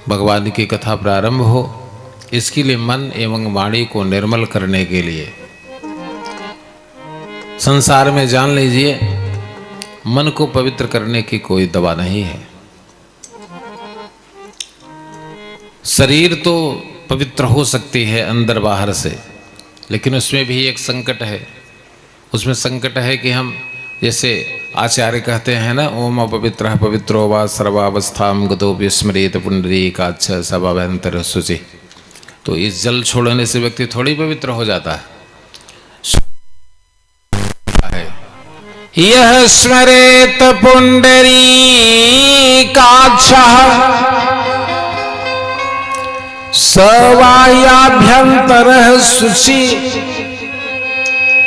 भगवान की कथा प्रारंभ हो, इसके लिए मन एवं वाणी को निर्मल करने के लिए संसार में जान लीजिए मन को पवित्र करने की कोई दवा नहीं है। शरीर तो पवित्र हो सकती है अंदर बाहर से, लेकिन उसमें भी एक संकट है। उसमें संकट है कि हम, जैसे आचार्य कहते हैं ना, ओम अपवित्र पवित्रो वा सर्वावस्थाम गतो विस्मृत पुंडरीकाक्ष सभाभ्यंतर शुचि। तो इस जल छोड़ने से व्यक्ति थोड़ी पवित्र हो जाता है। यह स्मरेत पुंडरीकाक्षः सवायाभ्यंतरः शुचि।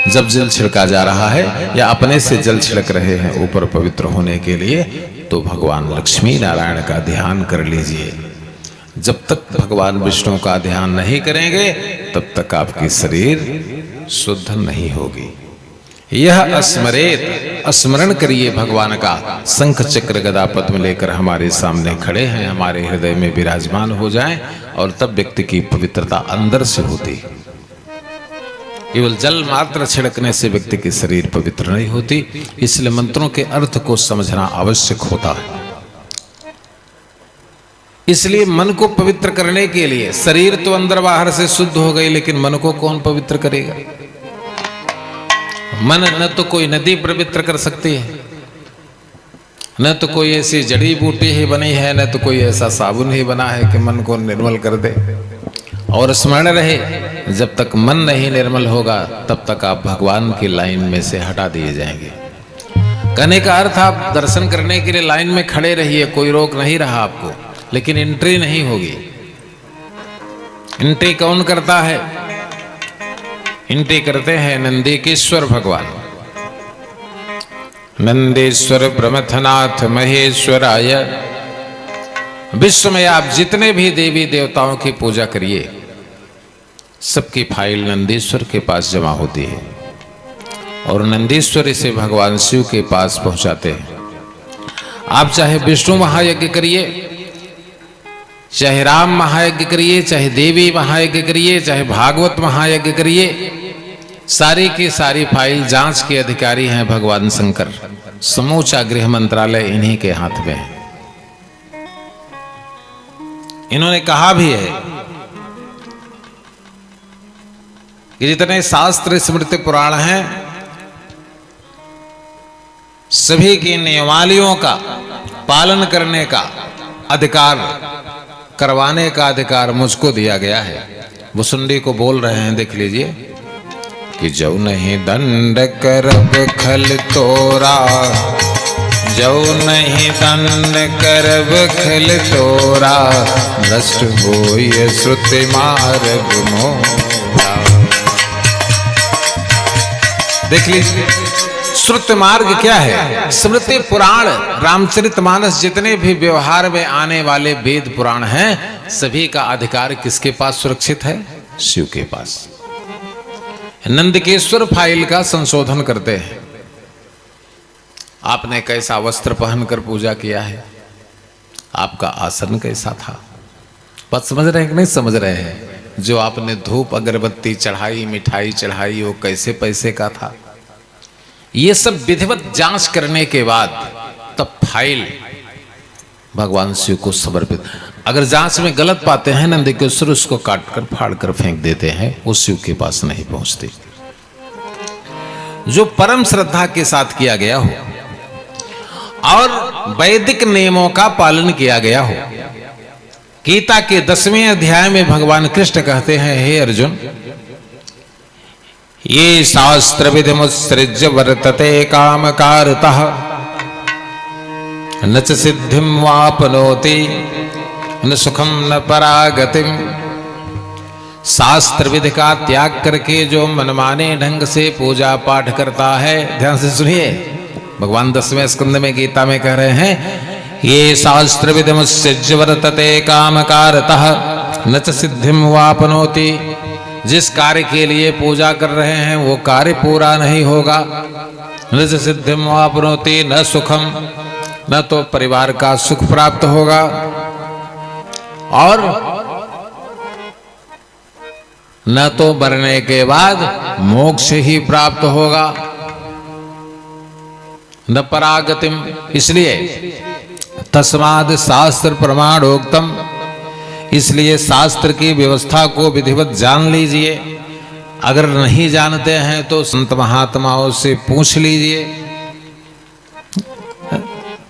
जब जल छिड़का जा रहा है या अपने से जल छिड़क रहे हैं ऊपर पवित्र होने के लिए, तो भगवान लक्ष्मी नारायण का ध्यान कर लीजिए। जब तक भगवान विष्णु का ध्यान नहीं करेंगे तब तक आपकी शरीर शुद्ध नहीं होगी। यह स्मरेत, स्मरण करिए भगवान का। शंख चक्र गदा पद्म लेकर हमारे सामने खड़े हैं, हमारे हृदय में विराजमान हो जाएं, और तब व्यक्ति की पवित्रता अंदर से होती। केवल जल मात्र छिड़कने से व्यक्ति की शरीर पवित्र नहीं होती। इसलिए मंत्रों के अर्थ को समझना आवश्यक होता है। इसलिए मन को पवित्र करने के लिए, शरीर तो अंदर बाहर से शुद्ध हो गई, लेकिन मन को कौन पवित्र करेगा? मन न तो कोई नदी पवित्र कर सकती है, न तो कोई ऐसी जड़ी बूटी ही बनी है, न तो कोई ऐसा साबुन ही बना है कि मन को निर्मल कर दे। और स्मरण रहे, जब तक मन नहीं निर्मल होगा तब तक आप भगवान की लाइन में से हटा दिए जाएंगे। कहने का अर्थ, आप दर्शन करने के लिए लाइन में खड़े रहिए, कोई रोक नहीं रहा आपको, लेकिन एंट्री नहीं होगी। एंट्री कौन करता है? एंट्री करते हैं नंदीकेश्वर भगवान। नंदीश्वर प्रमथनाथ महेश्वराय। विश्व में आप जितने भी देवी देवताओं की पूजा करिए, सबकी फाइल नंदीश्वर के पास जमा होती है, और नंदीश्वर इसे भगवान शिव के पास पहुंचाते हैं। आप चाहे विष्णु महायज्ञ करिए, चाहे राम महायज्ञ करिए, चाहे देवी महायज्ञ करिए, चाहे भागवत महायज्ञ करिए, सारी की सारी फाइल जांच के अधिकारी हैं भगवान शंकर। समूचा गृह मंत्रालय इन्हीं के हाथ में है। इन्होंने कहा भी है कि जितने शास्त्र स्मृति पुराण हैं, सभी की नियमावलियों का पालन करने का अधिकार, करवाने का अधिकार मुझको दिया गया है। वसुंडी को बोल रहे हैं, देख लीजिए कि जो नहीं दंड करब खल तोरा, जो नहीं दंड करब खल तोरा, भ्रष्ट होय श्रुति मार्ग मोरा। देख लीजिए, श्रुति मार्ग क्या है? स्मृति पुराण, रामचरितमानस, जितने भी व्यवहार में आने वाले वेद पुराण हैं, सभी का अधिकार किसके पास सुरक्षित है? शिव के पास। नंदकेश्वर फाइल का संशोधन करते हैं। आपने कैसा वस्त्र पहनकर पूजा किया है, आपका आसन कैसा था, बात समझ रहे हैं कि नहीं समझ रहे हैं? जो आपने धूप अगरबत्ती चढ़ाई, मिठाई चढ़ाई, वो कैसे पैसे का था? ये सब विधिवत जांच करने के बाद तब फाइल भगवान शिव को समर्पित। अगर जांच में गलत पाते हैं नंदकेश्वर, उसको काटकर फाड़कर फेंक देते हैं, वो शिव के पास नहीं पहुंचती। जो परम श्रद्धा के साथ किया गया हो और वैदिक नियमों का पालन किया गया हो। गीता के 10वें अध्याय में भगवान कृष्ण कहते हैं, हे अर्जुन, ये शास्त्र विधि मुत्सृज्य वर्तते कामकारतः, न च सिद्धिं वापनोति न सुखम न परागतिम। शास्त्र विधि का त्याग करके जो मनमाने ढंग से पूजा पाठ करता है, ध्यान से सुनिए, भगवान 10वें स्कंद में गीता में कह रहे हैं, ये शास्त्र विधि मुत्सृज्य वर्तते कामकारतः न च सिद्धिं वापनोति। जिस कार्य के लिए पूजा कर रहे हैं वो कार्य पूरा नहीं होगा। न च सिद्धिं वापनोति न सुखम, न तो परिवार का सुख प्राप्त होगा, और न तो मरने के बाद मोक्ष ही प्राप्त होगा न परागतिम। इसलिए तस्माद शास्त्र प्रमाणोक्तम, इसलिए शास्त्र की व्यवस्था को विधिवत जान लीजिए। अगर नहीं जानते हैं तो संत महात्माओं से पूछ लीजिए।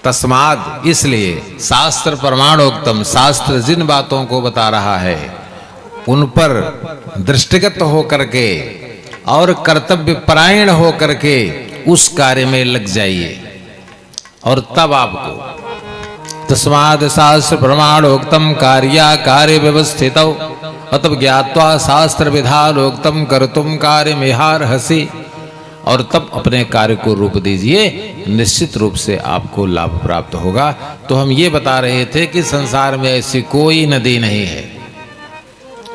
तस्माद, इसलिए शास्त्र प्रमाणोक्तम, शास्त्र जिन बातों को बता रहा है उन पर दृष्टिगत होकर के और कर्तव्य परायण होकर के उस कार्य में लग जाइए और तब आपको तस्माद शास्त्र प्रमाणोक्तम कार्य व्यवस्थितौ अतः ज्ञात्वा शास्त्र विधानोक्तम कर्तुम कार्यमिहार्हसि, और तब अपने कार्य को रूप दीजिए, निश्चित रूप से आपको लाभ प्राप्त होगा। तो हम ये बता रहे थे कि संसार में ऐसी कोई नदी नहीं है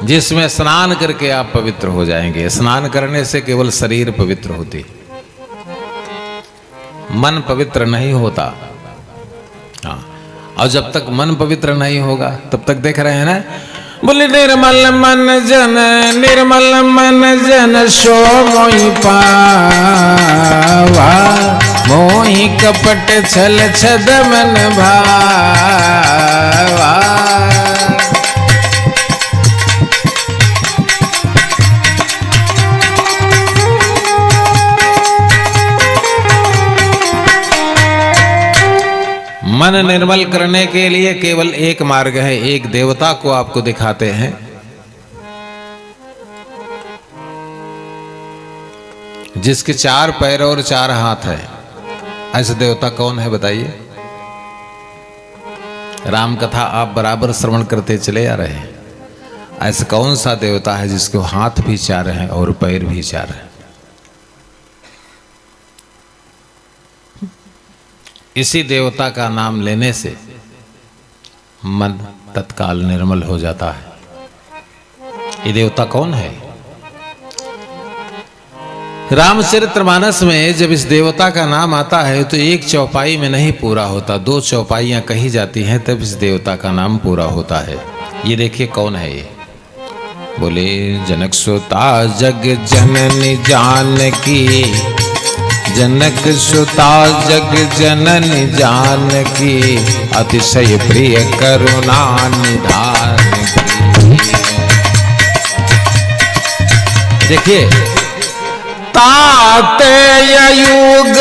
जिसमें स्नान करके आप पवित्र हो जाएंगे। स्नान करने से केवल शरीर पवित्र होती, मन पवित्र नहीं होता। हाँ, और जब तक मन पवित्र नहीं होगा तब तक देख रहे हैं ना, बोले निर्मल मन जन सो मोहि पावा, मोहि कपट छल छद मन भावा। मन निर्मल करने के लिए केवल एक मार्ग है, एक देवता को आपको दिखाते हैं। जिसके 4 पैर और 4 हाथ है। ऐसा देवता कौन है बताइए? राम कथा आप बराबर श्रवण करते चले आ रहे हैं। ऐसा कौन सा देवता है जिसके हाथ भी 4 हैं और पैर भी 4 हैं? इसी देवता का नाम लेने से मन तत्काल निर्मल हो जाता है। ये देवता कौन है? रामचरितमानस में जब इस देवता का नाम आता है तो एक चौपाई में नहीं पूरा होता, 2 चौपाइयां कही जाती हैं तब इस देवता का नाम पूरा होता है। ये देखिए कौन है ये? बोले जनक सुता जग जननी जानकी, जनक सुता जग जननी जानकी, अतिशय प्रिय करुणा निधान की। देखिए, तातेय युग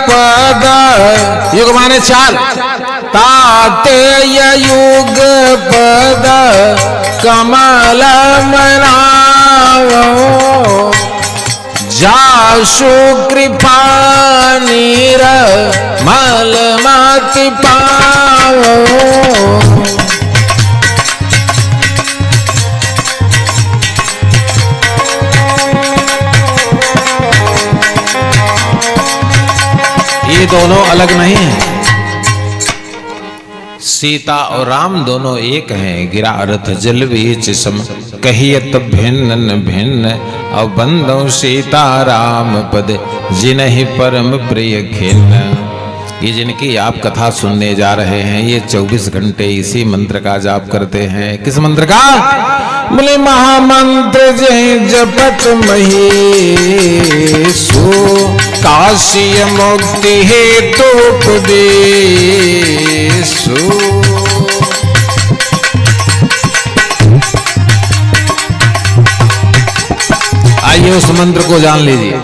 पद, युग माने 4, तातेय युग पद कमल मनावो, जासु कृपा निर्मल मति पावो। ये दोनों अलग नहीं हैं। सीता और राम दोनों एक हैं। गिरा रथ जल बीच सम, कहियत भिन्न भिन्न, अब बंदो सीता राम पद, जिन्हि परम प्रिय खिन्न। ये जिनकी आप कथा सुनने जा रहे हैं ये 24 घंटे इसी मंत्र का जाप करते हैं। किस मंत्र का? बोले महामंत्र जय जपत महेशु, काशी मुक्ति हेतु उपदेशु। आइए उस मंत्र को जान लीजिए।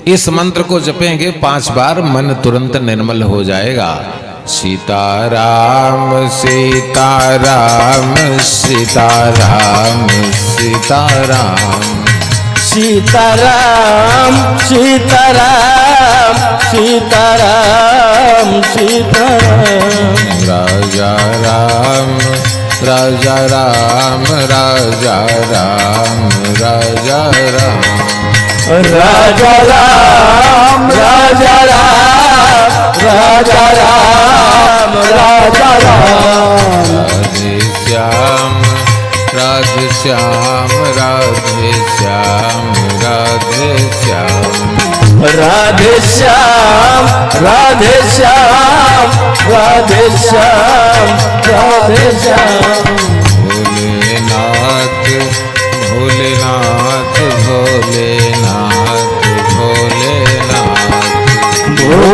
इस मंत्र को जपेंगे 5 बार, मन तुरंत निर्मल हो जाएगा। सीताराम सीताराम सीताराम सीताराम, सीताराम सीताराम सीताराम सीताराम। राजा राम राजा राम राजा राम राजा राम, राजा राम राजा राम राजा राम राजा राम। राधे श्याम राधे श्याम राधे श्याम राधे श्याम, राधे श्याम राधे श्याम राधे श्याम राधे श्याम।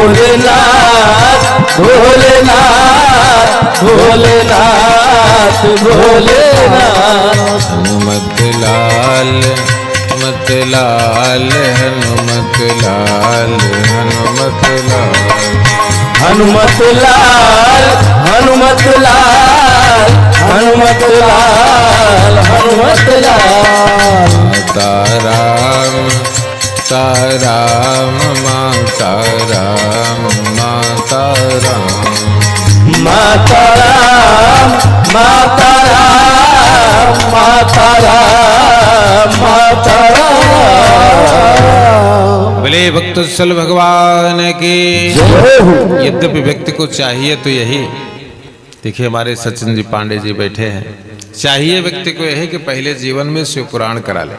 भोलेनाथ भोलेनाथ भोलेनाथ भोलेनाथ हनुमत लाल हनुमत लाल हनुमत लाल हनुमत लाल हनुमत लाल हनुमत लाल हनुमत लाल हनुमत लाल ताराम ताराम माता राम माता राम माता राम माता राम माता राम माता राम। बोले भक्तवत्सल भगवान की जय हो। यद्यपि व्यक्ति को चाहिए तो यही, देखिए हमारे सचिन जी पांडे जी बैठे हैं, चाहिए व्यक्ति को यही कि पहले जीवन में शिव पुराण करा ले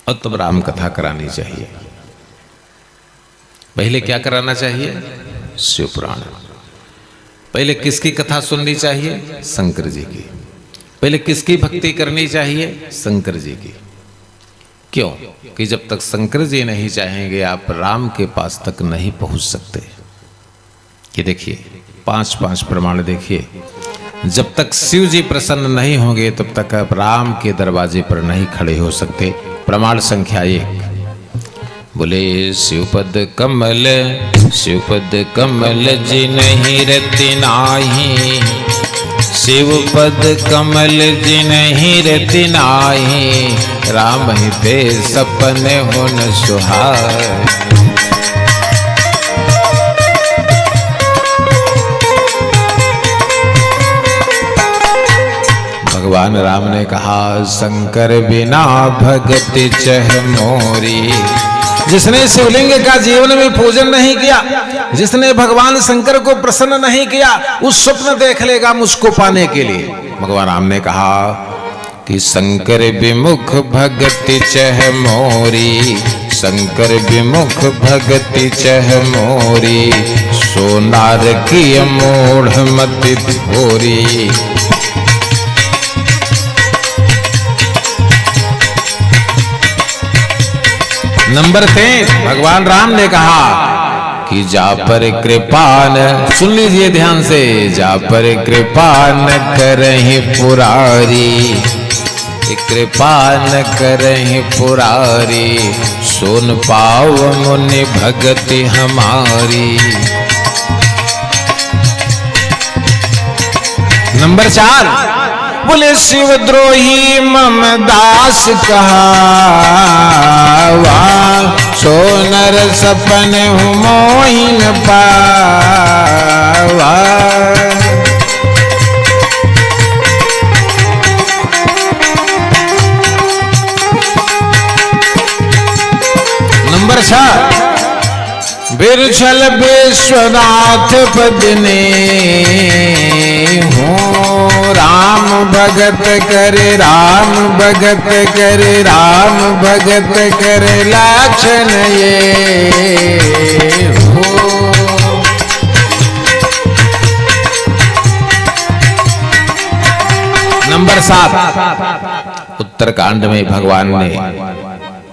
और तब राम कथा करानी चाहिए। पहले क्या कराना चाहिए? शिव पुराण। पहले किसकी कथा सुननी चाहिए? शंकर जी की। पहले किसकी भक्ति करनी चाहिए? शंकर जी की। क्यों? कि जब तक शंकर जी नहीं चाहेंगे आप राम के पास तक नहीं पहुंच सकते। ये देखिए 5 प्रमाण देखिए, जब तक शिव जी प्रसन्न नहीं होंगे तब तक आप राम के दरवाजे पर नहीं खड़े हो सकते। प्रमाण संख्या 1, बोले शिवपद कमल जी नहीं रति नाही, शिवपद कमल जी नहीं रति नाही, राम ही ते सपने होन सुहाय। भगवान राम ने कहा शंकर बिना भगति चह मोरी। जिसने शिवलिंग का जीवन में पूजन नहीं किया, जिसने भगवान शंकर को प्रसन्न नहीं किया, उस स्वप्न देख लेगा मुझको पाने के लिए। भगवान राम ने कहा कि शंकर विमुख भगति चह मोरी, शंकर विमुख भगति चह मोरी, सोनार की मूढ़ मति भोरी। नंबर 3, भगवान राम ने कहा कि जा पर कृपा न, सुन लीजिए ध्यान से, जा पर कृपा न करहि पुरारी, कृपा न करहि पुरारी, सोन पाव मुनि भगति हमारी। नंबर 4, बोले शिव द्रोही मम दास कहावा, सोनर सपन हूँ मोहिन पावा। नंबर 6, बिरछल विश्वनाथ पदने हो, राम भगत करे राम भगत करे राम भगत करे लक्षण ये हो। नंबर 7, उत्तरकांड में भगवान ने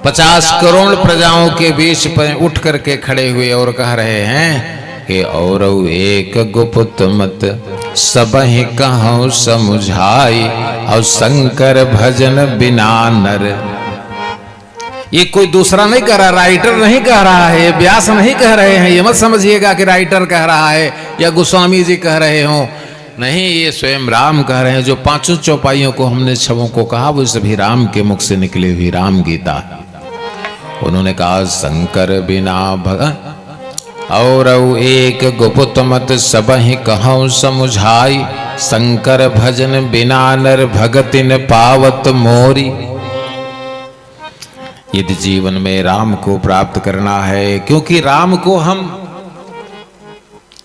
50 करोड़ प्रजाओं के बीच पर उठ करके खड़े हुए और कह रहे हैं कि और एक गुप्त मत सबहि कहूँ समुझाई, और शंकर भजन बिना नर। ये कोई दूसरा नहीं कह रहा, राइटर नहीं कह रहा है, व्यास नहीं कह रहे हैं। ये मत समझिएगा कि राइटर कह रहा है या गोस्वामी जी कह रहे हो, नहीं, ये स्वयं राम कह रहे हैं। जो 5 चौपाइयों को हमने छवों को कहा वो सभी राम के मुख से निकली हुई राम गीता। उन्होंने कहा शंकर बिना भगत और एक गुप्त मत सबहि कहूँ समुझाई, शंकर भजन बिना नर भगतिन पावत मोरी। यदि जीवन में राम को प्राप्त करना है, क्योंकि राम को हम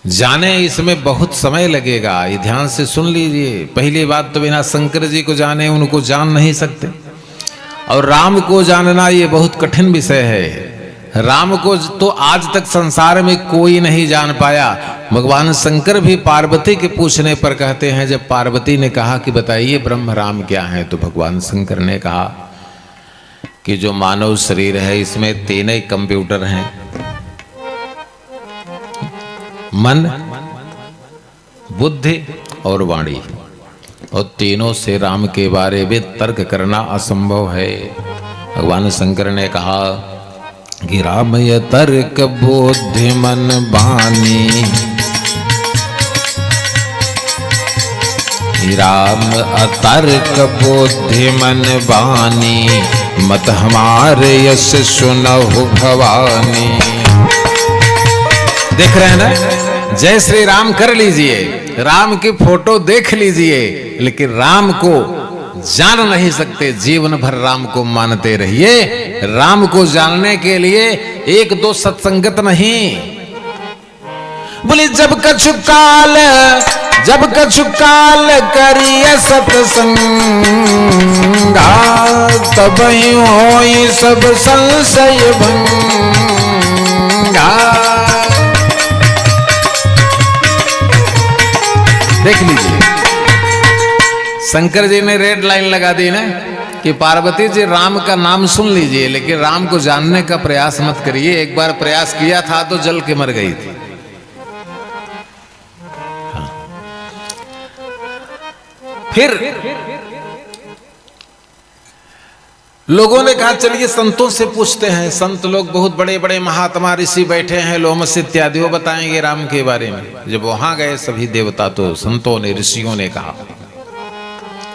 जाने इसमें बहुत समय लगेगा। ये ध्यान से सुन लीजिए। पहली बात तो बिना शंकर जी को जाने उनको जान नहीं सकते, और राम को जानना ये बहुत कठिन विषय है। राम को तो आज तक संसार में कोई नहीं जान पाया। भगवान शंकर भी पार्वती के पूछने पर कहते हैं, जब पार्वती ने कहा कि बताइए ब्रह्म राम क्या है, तो भगवान शंकर ने कहा कि जो मानव शरीर है इसमें 3 कंप्यूटर हैं। मन, बुद्धि और वाणी, और तीनों से राम के बारे में तर्क करना असंभव है। भगवान शंकर ने कहा कि राम ये तर्क बुद्धि मन बानी, राम अतर्क बुद्धि मन बानी, मत हमारे यश सुनहु भवानी। देख रहे हैं ना, जय श्री राम कर लीजिए, राम की फोटो देख लीजिए, लेकिन राम को जान नहीं सकते। जीवन भर राम को मानते रहिए। राम को जानने के लिए एक दो सत्संगत नहीं, बोले जब कछु काल करिए सत्संगा, तब ही होई सब संशय भंगा। देख लीजिए, शंकर जी ने रेड लाइन लगा दी ना कि पार्वती जी राम का नाम सुन लीजिए, लेकिन राम को जानने का प्रयास मत करिए। एक बार प्रयास किया था तो जल के मर गई थी। हाँ। फिर लोगों ने कहा चलिए संतों से पूछते हैं, संत लोग बहुत बड़े बड़े महात्मा ऋषि बैठे हैं, लोमस इत्यादि, वो बताएंगे राम के बारे में। जब वहां गए सभी देवता तो संतों ने, ऋषियों ने कहा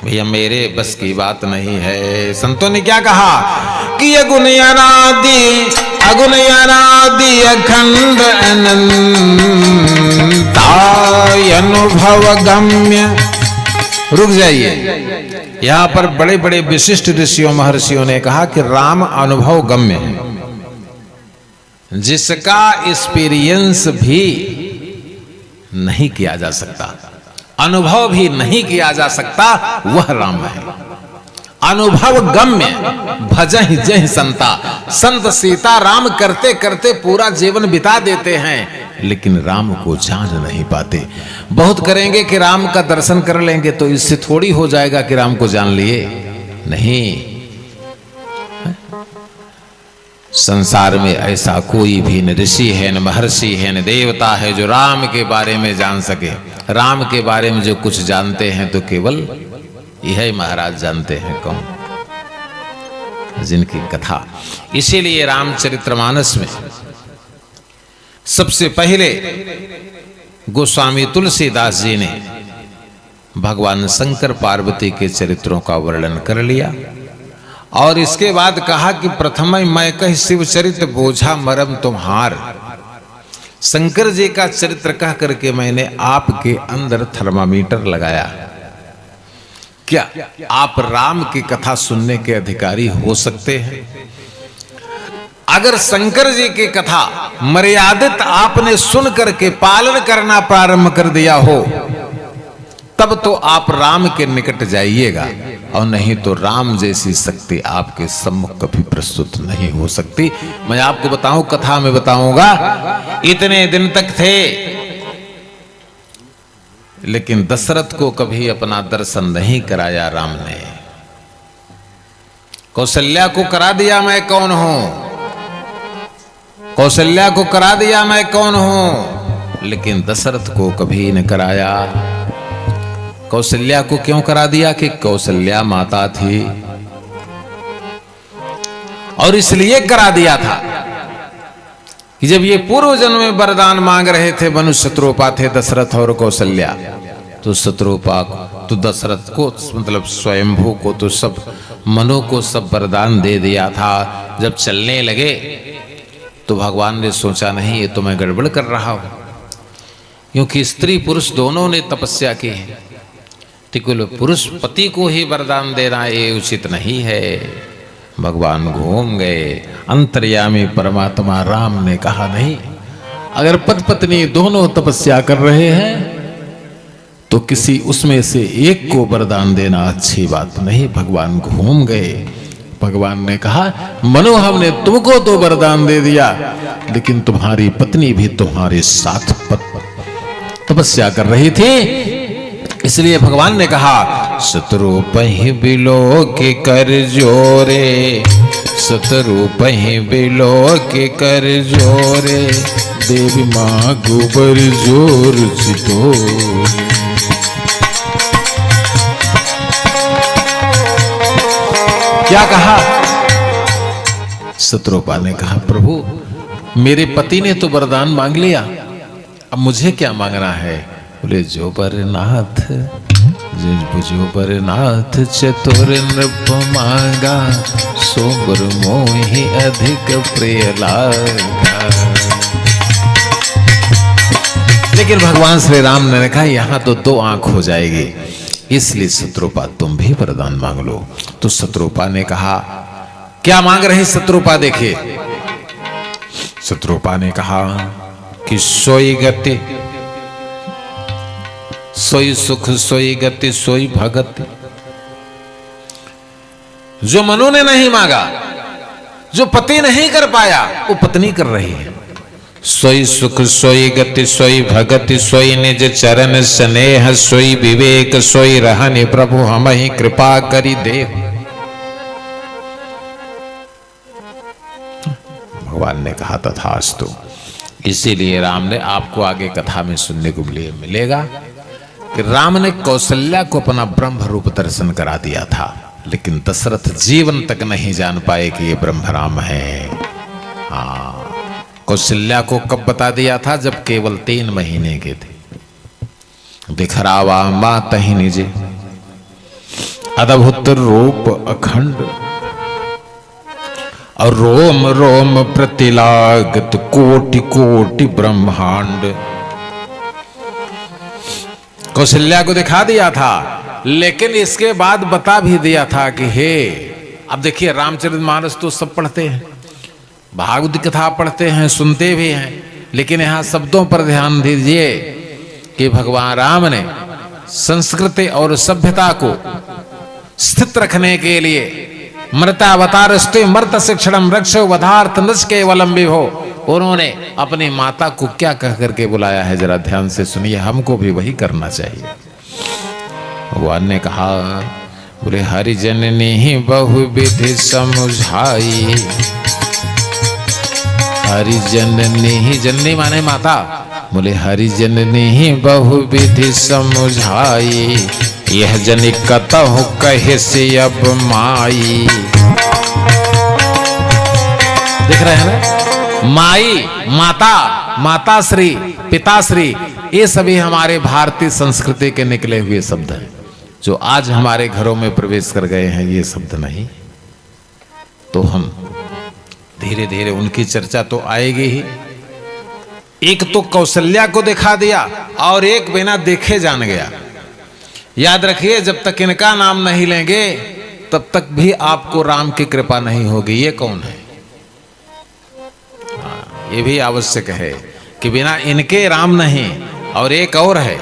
भैया मेरे बस की बात नहीं है। संतों ने क्या कहा कि अगुण अनादि अखंड अनंता अनुभव गम्य। रुक जाइए, यहां पर बड़े बड़े विशिष्ट ऋषियों महर्षियों ने कहा कि राम अनुभव गम्य है, जिसका एक्सपीरियंस भी नहीं किया जा सकता, अनुभव भी नहीं किया जा सकता, वह राम है। अनुभव गम्य भजहि जहि संता। संत सीता राम करते करते पूरा जीवन बिता देते हैं, लेकिन राम को जान नहीं पाते। बहुत करेंगे कि राम का दर्शन कर लेंगे तो इससे थोड़ी हो जाएगा कि राम को जान लिए, नहीं। संसार में ऐसा कोई भी न ऋषि है, न महर्षि है, न देवता है जो राम के बारे में जान सके। राम के बारे में जो कुछ जानते हैं तो केवल यह महाराज जानते हैं, कौन, जिनकी कथा। इसीलिए रामचरितमानस में सबसे पहले गोस्वामी तुलसीदास जी ने भगवान शंकर पार्वती के चरित्रों का वर्णन कर लिया, और इसके बाद कहा कि प्रथम मैं कह शिव चरित बोझा मरम तुम्हार। शंकर जी का चरित्र कह करके मैंने आपके अंदर थर्मामीटर लगाया। क्या आप राम की कथा सुनने के अधिकारी हो सकते हैं? अगर शंकर जी की कथा मर्यादित आपने सुन करके पालन करना प्रारंभ कर दिया हो, तब तो आप राम के निकट जाइएगा, और नहीं तो राम जैसी शक्ति आपके सम्मुख कभी प्रस्तुत नहीं हो सकती। मैं आपको बताऊं, कथा में बताऊंगा, इतने दिन तक थे, लेकिन दशरथ को कभी अपना दर्शन नहीं कराया राम ने। कौशल्या को करा दिया मैं कौन हूं, कौशल्या को करा दिया मैं कौन हूं, लेकिन दशरथ को कभी न कराया। कौशल्या को क्यों करा दिया कि कौशल्या माता थी, और इसलिए करा दिया था कि जब ये पूर्व जन्म में वरदान मांग रहे थे, मनुष्य शत्रुपा थे दशरथ और कौशल्या, तो शत्रुपा तो दशरथ को मतलब स्वयंभू को तो सब मनु को सब वरदान दे दिया था। जब चलने लगे तो भगवान ने सोचा नहीं ये तो मैं गड़बड़ कर रहा हूं, क्योंकि स्त्री पुरुष दोनों ने तपस्या की है, केवल पुरुष पति को ही वरदान देना ये उचित नहीं है। भगवान घूम गए, अंतर्यामी परमात्मा राम ने कहा नहीं, अगर पति पत्नी दोनों तपस्या कर रहे हैं तो किसी उसमें से एक को वरदान देना अच्छी बात नहीं। भगवान घूम गए, भगवान ने कहा मनो हमने तुमको तो वरदान दे दिया, लेकिन तुम्हारी पत्नी भी तुम्हारे साथ तपस्या कर रही थी, इसलिए भगवान ने कहा शत्रु पहि बिलो के कर जोरे, शत्रु पहि बिलो के कर जोरे, देवी माँ गोबर जोर चितोर। क्या कहा? शत्रुपा ने कहा, प्रभु मेरे पति ने तो वरदान मांग लिया, अब मुझे क्या मांगना है? बोले, जो बरनाथ जो बरनाथ चतुर नृप मांगा, सो बर मोहि अधिक प्रिय लागा। लेकिन भगवान श्री राम ने कहा, यहां तो दो आंख हो जाएगी, इसलिए शत्रुपा तुम भी वरदान मांग लो। तो शत्रुपा ने कहा, क्या मांग रहे शत्रुपा? देखिए, शत्रुपा ने कहा कि सोई गति, सोई सुख, सोई गति, सोई भगति। जो मनु ने नहीं मांगा, जो पति नहीं कर पाया, वो पत्नी कर रही है। सोई सुख, सोई गति, सोई भगति, सोई निज चरण स्नेह, सोई विवेक, सोई रहनि प्रभु हमहि कृपा करी दे। भगवान ने कहा, तथास्तु। इसीलिए राम ने, आपको आगे कथा में सुनने को मिलेगा कि राम ने कौशल्या को अपना ब्रह्म रूप दर्शन करा दिया था, लेकिन दशरथ जीवन तक नहीं जान पाए कि ये ब्रह्म राम है। हाँ, कौशल्या को कब बता दिया था? जब केवल 3 महीने के थे। दिखरावा माता ही निजे, अद्भुत रूप अखंड, और रोम रोम प्रतिलागत कोटि कोटि ब्रह्मांड। कौशल्या को दिखा दिया था, लेकिन इसके बाद बता भी दिया था कि हे, अब देखिए रामचरितमानस तो सब पढ़ते हैं, भागवत कथा पढ़ते हैं, सुनते भी हैं, लेकिन यहां शब्दों पर ध्यान दीजिए कि भगवान राम ने संस्कृति और सभ्यता को स्थित रखने के लिए मृतावतारस्ते मर्त शिक्षणम रक्षो वधार्थ नच केवलम विभो, उन्होंने अपनी माता को क्या कह करके बुलाया है? जरा ध्यान से सुनिए, हमको भी वही करना चाहिए। भगवान ने कहा, बोले, हरिजननी ही बहुविधि समुझाई। हरिजननी ही, जननी माने माता, बोले हरिजननी ही बहुविधि समुझाई, यह जनि कतहु कहे से अब माई। देख रहे हैं ना, माई, माता, माताश्री, पिताश्री, ये सभी हमारे भारतीय संस्कृति के निकले हुए शब्द हैं, जो आज हमारे घरों में प्रवेश कर गए हैं। ये शब्द नहीं, तो हम धीरे धीरे उनकी चर्चा तो आएगी ही। एक तो कौशल्या को दिखा दिया और एक बिना देखे जान गया। याद रखिए, जब तक इनका नाम नहीं लेंगे तब तक भी आपको राम की कृपा नहीं होगी। ये कौन है? ये भी आवश्यक है कि बिना इनके राम नहीं। और एक और है,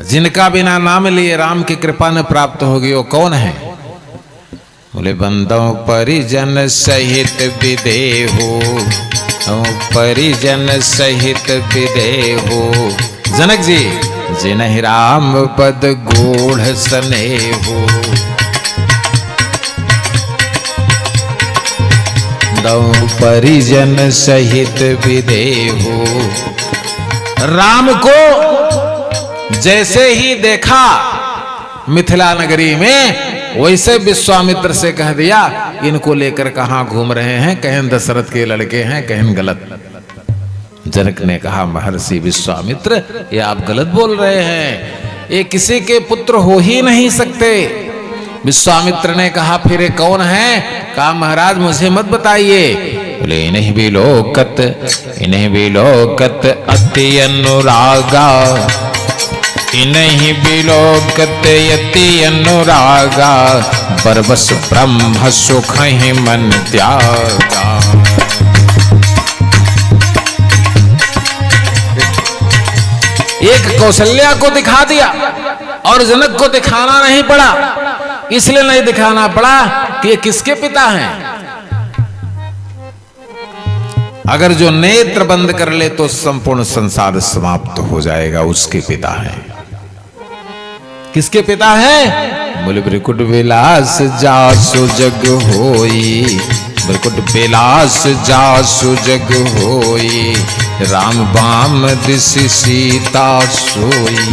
जिनका बिना नाम लिए राम की कृपा न प्राप्त होगी, वो कौन है? बोले, बंदो परिजन सहित विदेहो, परिजन सहित विदेहो। जनक जी, जिन्हि राम पद गूढ़ स्नेहो, दो परिजन सहित विदेहो। राम को जैसे ही देखा मिथिला नगरी में, वैसे विश्वामित्र से कह दिया, इनको लेकर कहां घूम रहे हैं? कहीं दशरथ के लड़के हैं, कहीं गलत। जनक ने कहा, महर्षि विश्वामित्र, ये आप गलत बोल रहे हैं, ये किसी के पुत्र हो ही नहीं सकते। विश्वामित्र ने कहा, फिर ये कौन है? कहा, महाराज मुझे मत बताइए। बोले, इन्हीं बिलोकत अति अनुरागा, इन्हीं बिलोकत अति अनुरागा, बरबस ब्रह्म सुख ही मन त्यागा। एक कौशल्या को दिखा दिया और जनक को दिखाना नहीं पड़ा। इसलिए नहीं दिखाना पड़ा कि ये किसके पिता हैं। अगर जो नेत्र बंद कर ले तो संपूर्ण संसार समाप्त हो जाएगा। उसके पिता हैं। किसके पिता हैं? बोले, भृकुट विलास जासु जग होई, बिरकुट बेलास जासु जग होई, राम बाम दिसि सीता सोई।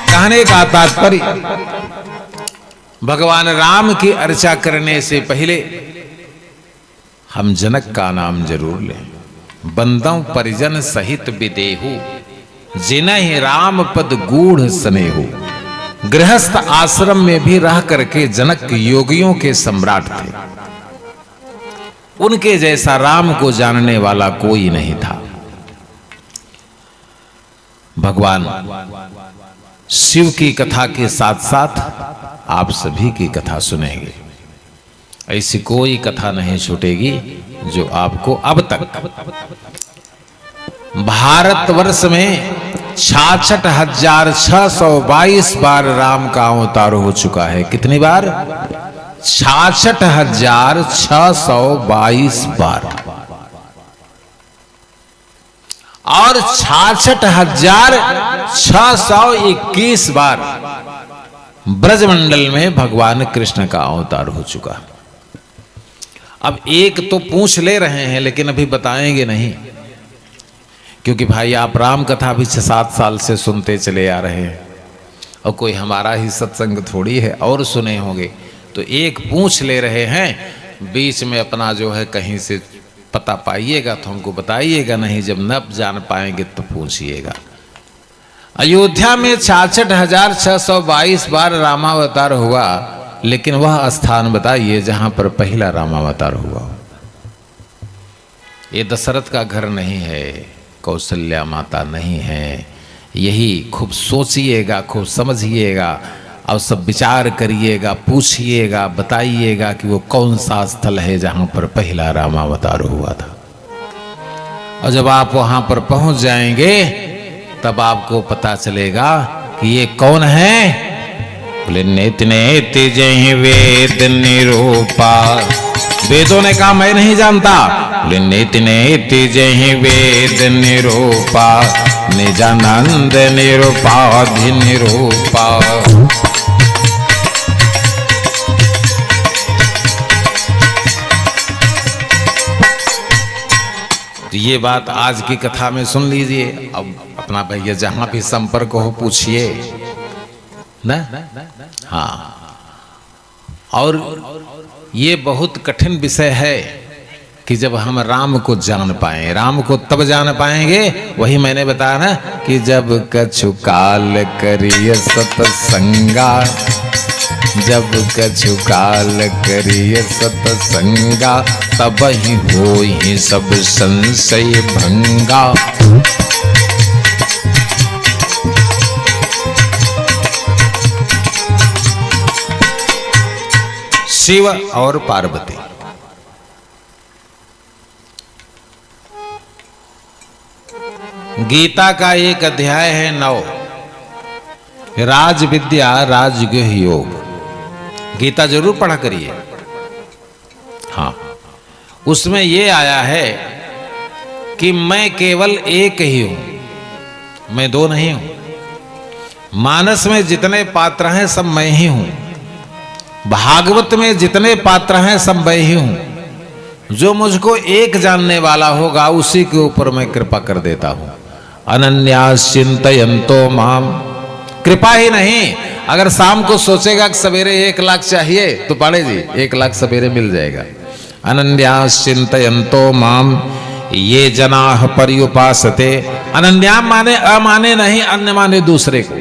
कहने का तात्पर्य, भगवान राम की अर्चा करने से पहले हम जनक का नाम जरूर लें। बंदों परिजन सहित विदेहु, जिन्हि राम पद गूढ़ स्नेहु। गृहस्थ आश्रम में भी रह करके जनक योगियों के सम्राट थे। उनके जैसा राम को जानने वाला कोई नहीं था। भगवान शिव की कथा के साथ साथ आप सभी की कथा सुनेंगे। ऐसी कोई कथा नहीं छूटेगी जो आपको अब तक भारतवर्ष में 66,622 बार राम का अवतार हो चुका है। कितनी बार? 66,622 बार। और 66,621 बार ब्रजमंडल में भगवान कृष्ण का अवतार हो चुका। अब एक तो पूछ ले रहे हैं लेकिन अभी बताएंगे नहीं, क्योंकि भाई आप राम कथा भी 6-7 साल से सुनते चले आ रहे हैं और कोई हमारा ही सत्संग थोड़ी है और सुने होंगे। तो एक पूछ ले रहे हैं, बीच में अपना जो है कहीं से पता पाइएगा तो हमको बताइएगा, नहीं जब न जान पाएंगे तो पूछिएगा। अयोध्या में 66,622 बार रामावतार हुआ, लेकिन वह स्थान बताइए जहां पर पहला रामावतार हुआ। ये दशरथ का घर नहीं है, कौशल्या माता नहीं है। यही खूब सोचिएगा, खूब समझिएगा और सब विचार करिएगा, पूछिएगा, बताइएगा कि वो कौन सा स्थल है जहां पर पहला रामावतार हुआ था। और जब आप वहां पर पहुंच जाएंगे तब आपको पता चलेगा कि ये कौन है। बोले नेति नेति जय वेद निरूपा। वेदों ने कहा मैं नहीं जानता। बोले नेति नेति जय वेद निरूपा, निजानंद निरूपाधि निरूपा। ये बात आज की कथा में सुन लीजिए। अब अपना भैया जहां भी संपर्क हो पूछिए ना। हाँ, और ये बहुत कठिन विषय है कि जब हम राम को जान पाए। राम को तब जान पाएंगे, वही मैंने बताया ना कि जब कछु काल करिय सतसंगा, जब कछु काल करिय सतसंगा, तब ही होई सब संशय भंगा। शिव और पार्वती। गीता का एक अध्याय है 9, राज विद्या राजगुह योग। गीता जरूर पढ़ा करिए। हाँ, उसमें ये आया है कि मैं केवल एक ही हूं, मैं दो नहीं हूं। मानस में जितने पात्र हैं सब मैं ही हूं। भागवत में जितने पात्र हैं सब मैं ही हूं। जो मुझको एक जानने वाला होगा उसी के ऊपर मैं कृपा कर देता हूं। अनन्यास चिंतयन्तो माम। कृपा ही नहीं, अगर शाम को सोचेगा कि सवेरे 1 लाख चाहिए तो पाड़े जी 1 लाख सवेरे मिल जाएगा। अनन्यास चिंतयन्तो माम ये जनाः पर्युपासते। अनन्या माने अमाने नहीं, अन्य माने दूसरे को।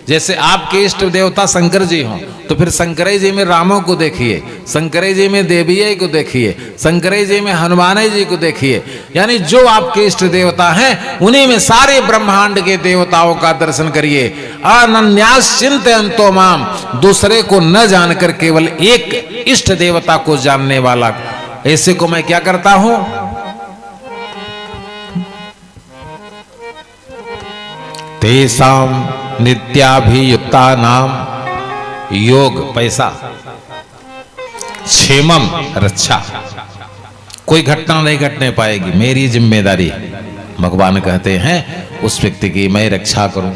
जैसे आपके इष्ट देवता शंकर जी हों तो फिर शंकरे जी में रामों को देखिए, शंकरे जी में देवीय को देखिए, शंकरे जी में हनुमान जी को देखिए। यानी जो आपके इष्ट देवता हैं उन्हीं में सारे ब्रह्मांड के देवताओं का दर्शन करिए। अनन्यास चिंतयन्तो माम, दूसरे को न जानकर केवल एक इष्ट देवता को जानने वाला, ऐसे को मैं क्या करता हूं? तेसाम नित्याभियुक्ता नाम, योग पैसा, क्षेमम रक्षा। कोई घटना नहीं घटने पाएगी, मेरी जिम्मेदारी। भगवान कहते हैं उस व्यक्ति की मैं रक्षा करूं।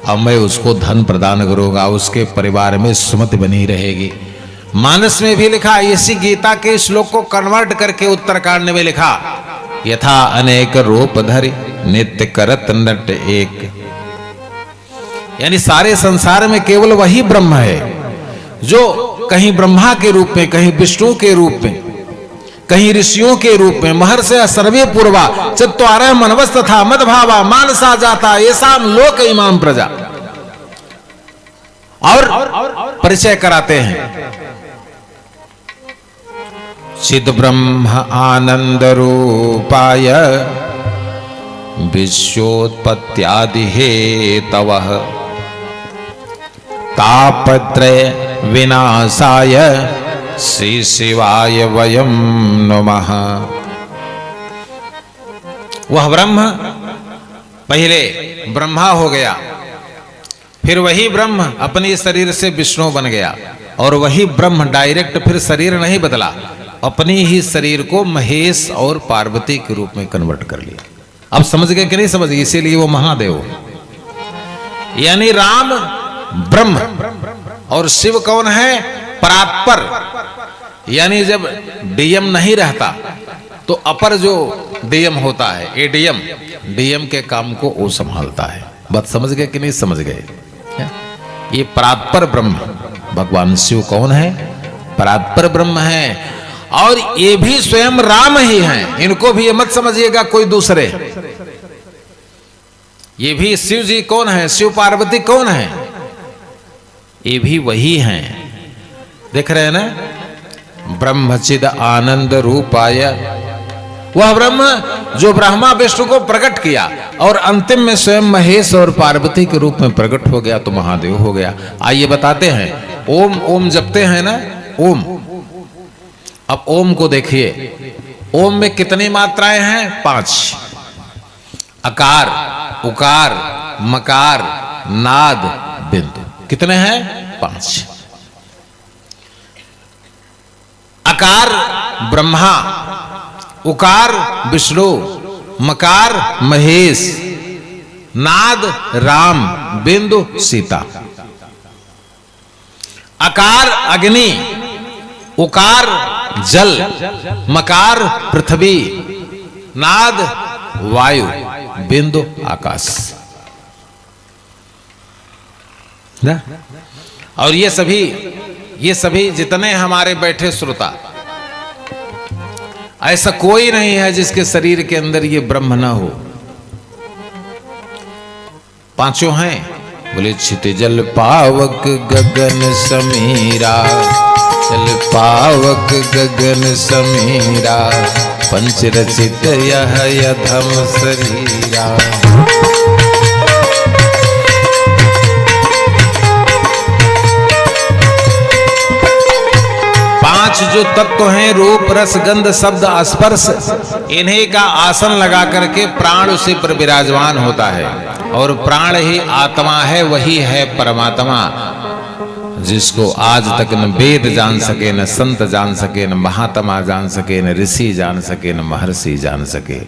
अब मैं उसको धन प्रदान करूंगा, उसके परिवार में सुमति बनी रहेगी। मानस में भी लिखा, इसी गीता के श्लोक को कन्वर्ट करके उत्तरकांड में लिखा, यथा अनेक रूप धरि नित्य करत नट एक। यानी सारे संसार में केवल वही ब्रह्म है जो कहीं ब्रह्मा के रूप में, कहीं विष्णु के रूप में, कहीं ऋषियों के रूप में, महर्षि सर्वे पूर्वा चत्वारः मनवस् तथा मद्भावा मानसा जाता येषाम लोक इमाम प्रजा। और परिचय कराते हैं, चिद ब्रह्म आनंद रूपाय विश्वोत्पत्त्यादि हेतवः तापत्रय विनाशाय श्री शिवाय वयम नमः। वह ब्रह्म पहले ब्रह्मा हो गया, फिर वही ब्रह्म अपने शरीर से विष्णु बन गया, और वही ब्रह्म डायरेक्ट फिर शरीर नहीं बदला, अपने ही शरीर को महेश और पार्वती के रूप में कन्वर्ट कर लिया। अब समझ गए कि नहीं समझ गए? इसीलिए वो महादेव, यानी राम ब्रह्म और शिव कौन है? परात्पर। यानी जब डीएम नहीं रहता तो अपर जो डीएम होता है, एडीएम, डीएम के काम को वो संभालता है। बात समझ गए कि नहीं समझ गए? ये परात्पर ब्रह्म भगवान शिव कौन है? परात्पर ब्रह्म है, और ये भी स्वयं राम ही हैं। इनको भी ये मत समझिएगा कोई दूसरे। ये भी शिव जी कौन है? शिव पार्वती कौन है? ये भी वही हैं। देख रहे हैं ना, ब्रह्मचिद आनंद रूपाय, वह ब्रह्म जो ब्रह्मा विष्णु को प्रकट किया और अंतिम में स्वयं महेश और पार्वती के रूप में प्रकट हो गया, तो महादेव हो गया। आइए बताते हैं, ओम ओम जपते हैं ना, ओम। अब ओम को देखिए, ओम में कितनी मात्राएं हैं? 5। अकार, उकार, मकार, नाद, बिंदु। कितने हैं? 5। अकार ब्रह्मा, उकार विष्णु, मकार महेश, नाद राम, बिंदु सीता। अकार अग्नि, उकार जल, मकार पृथ्वी, नाद वायु, बिंदु आकाश ना? और ये सभी जितने हमारे बैठे श्रोता, ऐसा कोई नहीं है जिसके शरीर के अंदर ये ब्रह्म ना हो। 5 हैं। बोले क्षितिजल पावक गगन समीरा, जल पावक गगन समीरा, पंच रचित यह यधम शरीरा। 5 जो तत्व हैं, रूप रस गंध शब्द स्पर्श, इन्हीं का आसन लगा करके प्राण उसी पर विराजमान होता है, और प्राण ही आत्मा है, वही है परमात्मा, जिसको आज तक न वेद जान सके, न संत जान सके, न महात्मा जान सके, न ऋषि जान सके, न महर्षि जान सके।